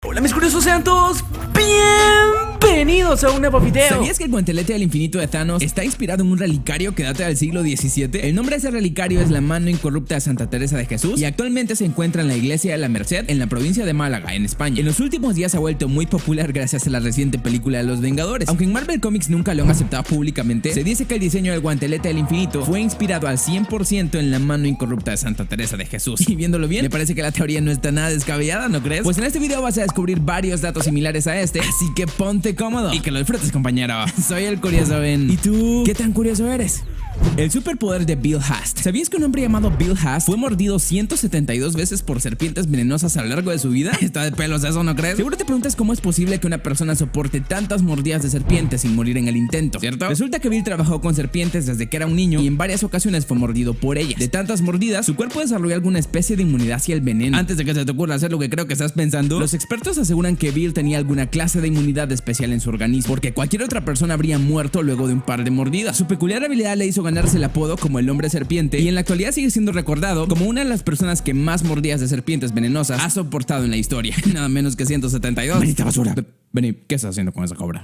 Hola mis curiosos, sean todos bienvenidos a un nuevo video. ¿Sabías que el guantelete del infinito de Thanos está inspirado en un relicario que data del siglo XVII? El nombre de ese relicario es la mano incorrupta de Santa Teresa de Jesús y actualmente se encuentra en la iglesia de la Merced en la provincia de Málaga, en España. En los últimos días ha vuelto muy popular gracias a la reciente película de los Vengadores. Aunque en Marvel Comics nunca lo han aceptado públicamente, se dice que el diseño del guantelete del infinito fue inspirado al 100% en la mano incorrupta de Santa Teresa de Jesús. Y viéndolo bien, me parece que la teoría no está nada descabellada, ¿no crees? Pues en este video vas a descubrir varios datos similares a este, así que ponte cómodo y que lo disfrutes, compañero. Soy el Curioso Ben. ¿Y tú? ¿Qué tan curioso eres? El superpoder de Bill Hast. ¿Sabías que un hombre llamado Bill Hast fue mordido 172 veces por serpientes venenosas a lo largo de su vida? Está de pelos eso, ¿no crees? Seguro te preguntas cómo es posible que una persona soporte tantas mordidas de serpientes sin morir en el intento, ¿cierto? Resulta que Bill trabajó con serpientes desde que era un niño y en varias ocasiones fue mordido por ellas. De tantas mordidas, su cuerpo desarrolló alguna especie de inmunidad hacia el veneno. Antes de que se te ocurra hacer lo que creo que estás pensando, los expertos aseguran que Bill tenía alguna clase de inmunidad especial en su organismo, porque cualquier otra persona habría muerto luego de un par de mordidas. Su peculiar habilidad le hizo ganarse el apodo como el hombre serpiente y en la actualidad sigue siendo recordado como una de las personas que más mordidas de serpientes venenosas ha soportado en la historia. Nada menos que 172. Benita basura. Vení, ¿qué estás haciendo con esa cobra?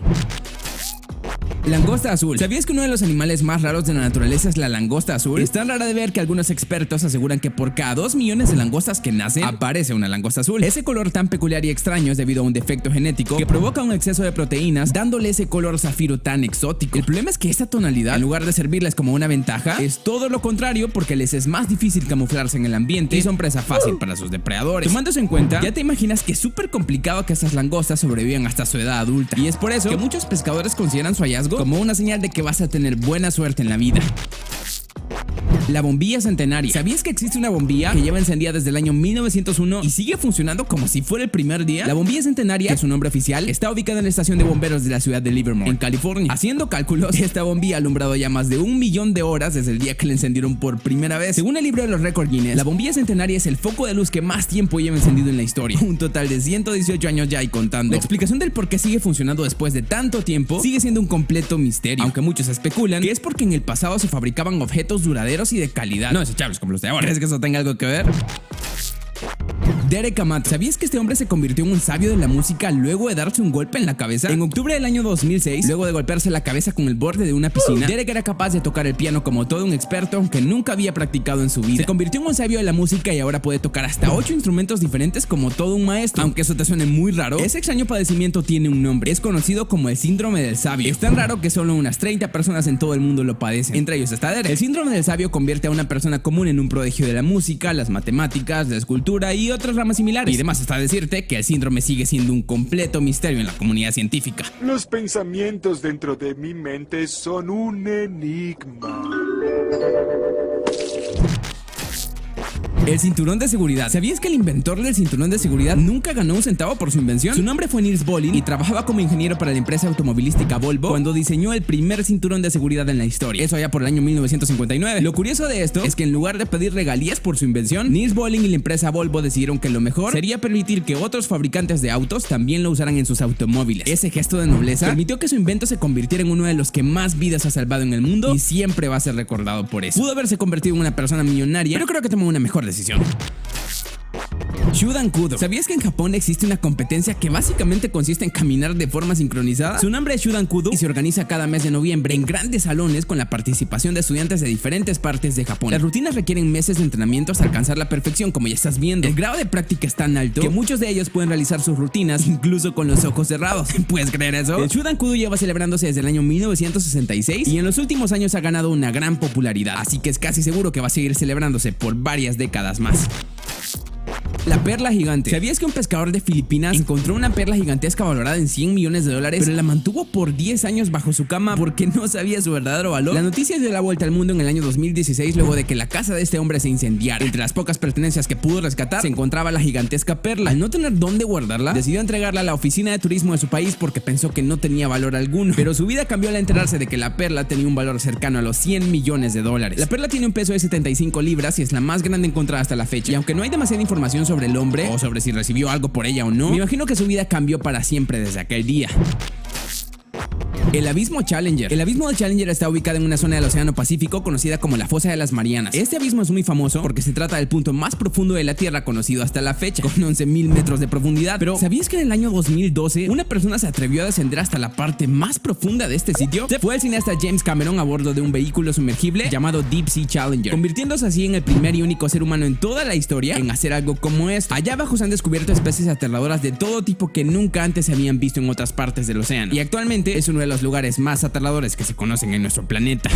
Langosta azul. ¿Sabías que uno de los animales más raros de la naturaleza es la langosta azul? Es tan rara de ver que algunos expertos aseguran que por cada 2 millones de langostas que nacen, aparece una langosta azul. Ese color tan peculiar y extraño es debido a un defecto genético que provoca un exceso de proteínas, dándole ese color zafiro tan exótico. El problema es que esta tonalidad, en lugar de servirles como una ventaja, es todo lo contrario, porque les es más difícil camuflarse en el ambiente y son presa fácil para sus depredadores. Tomando eso en cuenta, ya te imaginas que es súper complicado que estas langostas sobrevivan hasta su edad adulta. Y es por eso que muchos pescadores consideran su hallazgo como una señal de que vas a tener buena suerte en la vida. La bombilla centenaria. ¿Sabías que existe una bombilla que lleva encendida desde el año 1901 y sigue funcionando como si fuera el primer día? La bombilla centenaria, que es su nombre oficial, está ubicada en la estación de bomberos de la ciudad de Livermore, en California. Haciendo cálculos, esta bombilla ha alumbrado ya más de 1 millón de horas desde el día que la encendieron por primera vez. Según el libro de los récords Guinness, la bombilla centenaria es el foco de luz que más tiempo lleva encendido en la historia. Un total de 118 años ya y contando. La explicación del por qué sigue funcionando después de tanto tiempo sigue siendo un completo misterio, aunque muchos especulan que es porque en el pasado se fabricaban objetos duraderos y de calidad, no desechables como los de ahora. ¿Crees que eso tenga algo que ver? Derek Amat. ¿Sabías que este hombre se convirtió en un sabio de la música luego de darse un golpe en la cabeza? En octubre del año 2006, luego de golpearse la cabeza con el borde de una piscina, Derek era capaz de tocar el piano como todo un experto, aunque nunca había practicado en su vida. Se convirtió en un sabio de la música y ahora puede tocar hasta 8 instrumentos diferentes como todo un maestro. Aunque eso te suene muy raro, ese extraño padecimiento tiene un nombre. Es conocido como el síndrome del sabio. Es tan raro que solo unas 30 personas en todo el mundo lo padecen. Entre ellos está Derek. El síndrome del sabio convierte a una persona común en un prodigio de la música, las matemáticas, la escultura y otras ramas similares. Y además está decirte que el síndrome sigue siendo un completo misterio en la comunidad científica. Los pensamientos dentro de mi mente son un enigma. El cinturón de seguridad. ¿Sabías que el inventor del cinturón de seguridad nunca ganó un centavo por su invención? Su nombre fue Niels Bohlin y trabajaba como ingeniero para la empresa automovilística Volvo cuando diseñó el primer cinturón de seguridad en la historia. Eso allá por el año 1959. Lo curioso de esto es que en lugar de pedir regalías por su invención, Niels Bohlin y la empresa Volvo decidieron que lo mejor sería permitir que otros fabricantes de autos también lo usaran en sus automóviles. Ese gesto de nobleza permitió que su invento se convirtiera en uno de los que más vidas ha salvado en el mundo y siempre va a ser recordado por eso. Pudo haberse convertido en una persona millonaria, pero creo que tomó una mejor decisión. Shudan Kudo. ¿Sabías que en Japón existe una competencia que básicamente consiste en caminar de forma sincronizada? Su nombre es Shudan Kudo y se organiza cada mes de noviembre en grandes salones con la participación de estudiantes de diferentes partes de Japón. Las rutinas requieren meses de entrenamiento hasta alcanzar la perfección, como ya estás viendo. El grado de práctica es tan alto que muchos de ellos pueden realizar sus rutinas incluso con los ojos cerrados. ¿Puedes creer eso? El Shudan Kudo lleva celebrándose desde el año 1966 y en los últimos años ha ganado una gran popularidad, así que es casi seguro que va a seguir celebrándose por varias décadas más. La perla gigante. ¿Sabías que un pescador de Filipinas encontró una perla gigantesca valorada en $100 millones, pero la mantuvo por 10 años bajo su cama porque no sabía su verdadero valor? La noticia dio la vuelta al mundo en el año 2016 luego de que la casa de este hombre se incendiara. Entre las pocas pertenencias que pudo rescatar se encontraba la gigantesca perla. Al no tener dónde guardarla, decidió entregarla a la oficina de turismo de su país porque pensó que no tenía valor alguno. Pero su vida cambió al enterarse de que la perla tenía un valor cercano a los $100 millones. La perla tiene un peso de 75 libras y es la más grande encontrada hasta la fecha. Y aunque no hay demasiada información sobre el hombre o sobre si recibió algo por ella o no, me imagino que su vida cambió para siempre desde aquel día. El abismo Challenger. El abismo de Challenger está ubicado en una zona del Océano Pacífico conocida como la Fosa de las Marianas. Este abismo es muy famoso porque se trata del punto más profundo de la Tierra conocido hasta la fecha, con 11.000 metros de profundidad. Pero ¿sabías que en el año 2012 una persona se atrevió a descender hasta la parte más profunda de este sitio? Se fue el cineasta James Cameron a bordo de un vehículo sumergible llamado Deep Sea Challenger, convirtiéndose así en el primer y único ser humano en toda la historia en hacer algo como esto. Allá abajo se han descubierto especies aterradoras de todo tipo que nunca antes se habían visto en otras partes del océano, y actualmente es uno de los lugares más aterradores que se conocen en nuestro planeta.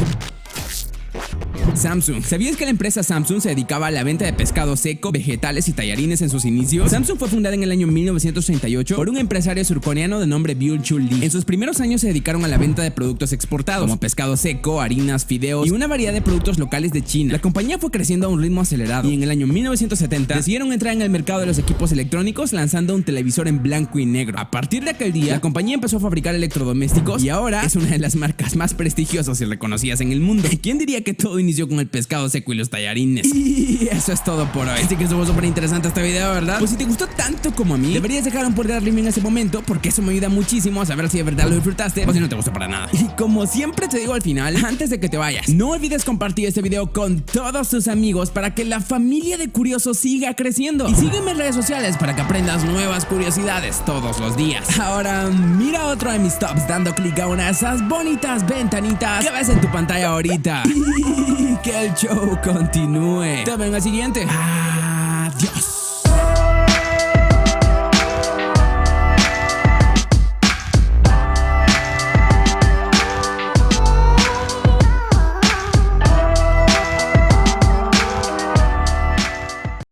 Samsung. ¿Sabías que la empresa Samsung se dedicaba a la venta de pescado seco, vegetales y tallarines en sus inicios? Samsung fue fundada en el año 1938 por un empresario surcoreano de nombre Byul-chul Lee. En sus primeros años se dedicaron a la venta de productos exportados, como pescado seco, harinas, fideos y una variedad de productos locales de China. La compañía fue creciendo a un ritmo acelerado y en el año 1970 decidieron entrar en el mercado de los equipos electrónicos lanzando un televisor en blanco y negro. A partir de aquel día, la compañía empezó a fabricar electrodomésticos y ahora es una de las marcas más prestigiosas y reconocidas en el mundo. ¿Quién diría que todo inició con el pescado seco y los tallarines? Y eso es todo por hoy. Así que estuvo súper interesante este video, ¿verdad? Pues si te gustó tanto como a mí, deberías dejar un pulgar arriba en ese momento, porque eso me ayuda muchísimo a saber si de verdad lo disfrutaste o si no te gustó para nada. Y como siempre te digo al final, antes de que te vayas, no olvides compartir este video con todos tus amigos para que la familia de curiosos siga creciendo. Y sígueme en redes sociales para que aprendas nuevas curiosidades todos los días. Ahora mira otro de mis tops dando clic a una de esas bonitas ventanitas que ves en tu pantalla ahorita. Y que el show continúe. Te veo en el siguiente. Adiós.